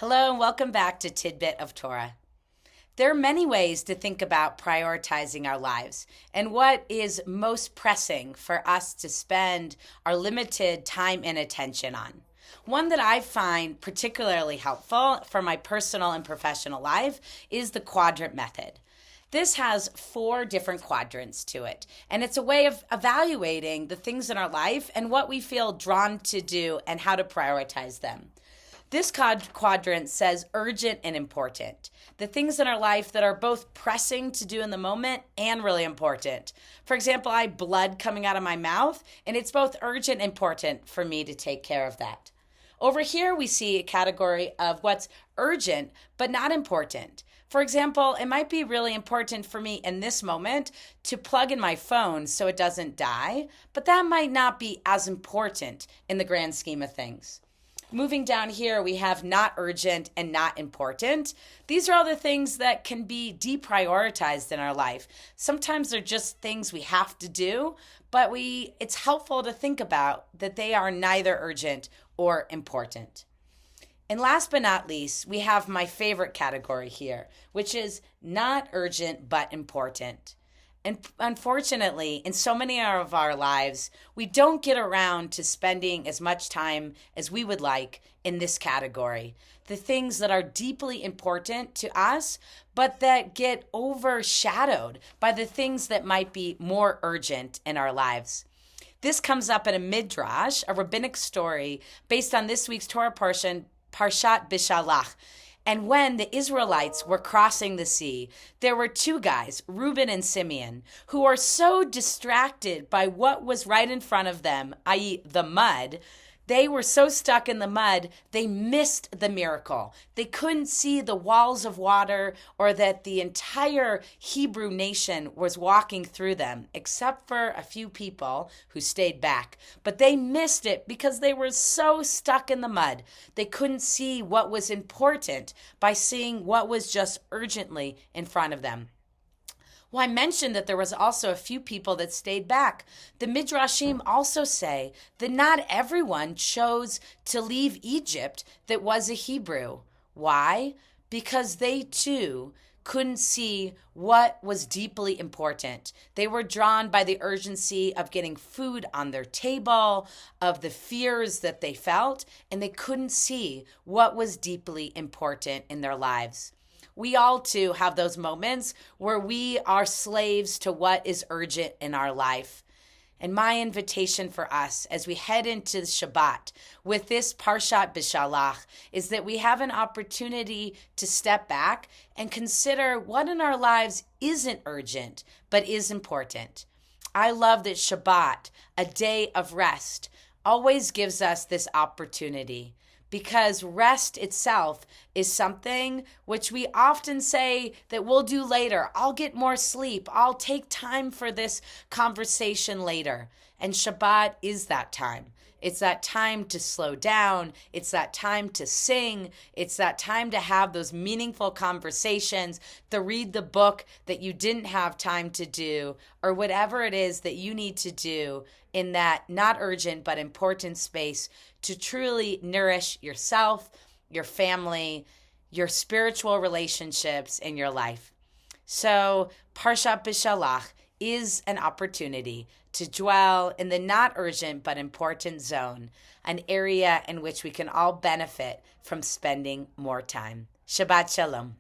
Hello and welcome back to Tidbit of Torah. There are many ways to think about prioritizing our lives and what is most pressing for us to spend our limited time and attention on. One that I find particularly helpful for my personal and professional life is the quadrant method. This has 4 different quadrants to it, and it's a way of evaluating the things in our life and what we feel drawn to do and how to prioritize them. This quadrant says urgent and important, the things in our life that are both pressing to do in the moment and really important. For example, I have blood coming out of my mouth, and it's both urgent and important for me to take care of that. Over here, we see a category of what's urgent but not important. For example, it might be really important for me in this moment to plug in my phone so it doesn't die, but that might not be as important in the grand scheme of things. Moving down here, we have not urgent and not important. These are all the things that can be deprioritized in our life. Sometimes they're just things we have to do, but it's helpful to think about that they are neither urgent or important. And last but not least, we have my favorite category here, which is not urgent but important. And unfortunately, in so many of our lives, we don't get around to spending as much time as we would like in this category. The things that are deeply important to us, but that get overshadowed by the things that might be more urgent in our lives. This comes up in a midrash, a rabbinic story, based on this week's Torah portion, Parshat Beshalach. And when the Israelites were crossing the sea, there were 2 guys, Reuben and Simeon, who were so distracted by what was right in front of them, i.e. the mud. They were so stuck in the mud, they missed the miracle. They couldn't see the walls of water or that the entire Hebrew nation was walking through them, except for a few people who stayed back. But they missed it because they were so stuck in the mud. They couldn't see what was important by seeing what was just urgently in front of them. Well, I mentioned that there was also a few people that stayed back. The Midrashim also say that not everyone chose to leave Egypt that was a Hebrew. Why? Because they too couldn't see what was deeply important. They were drawn by the urgency of getting food on their table, of the fears that they felt, and they couldn't see what was deeply important in their lives. We all too have those moments where we are slaves to what is urgent in our life. And my invitation for us as we head into Shabbat with this Parshat Beshalach is that we have an opportunity to step back and consider what in our lives isn't urgent but is important. I love that Shabbat, a day of rest, always gives us this opportunity. Because rest itself is something which we often say that we'll do later. I'll get more sleep. I'll take time for this conversation later. And Shabbat is that time. It's that time to slow down. It's that time to sing. It's that time to have those meaningful conversations, to read the book that you didn't have time to do, or whatever it is that you need to do in that not urgent but important space to truly nourish yourself, your family, your spiritual relationships in your life. So Parshat Beshalach is an opportunity to dwell in the not urgent but important zone, an area in which we can all benefit from spending more time. Shabbat Shalom.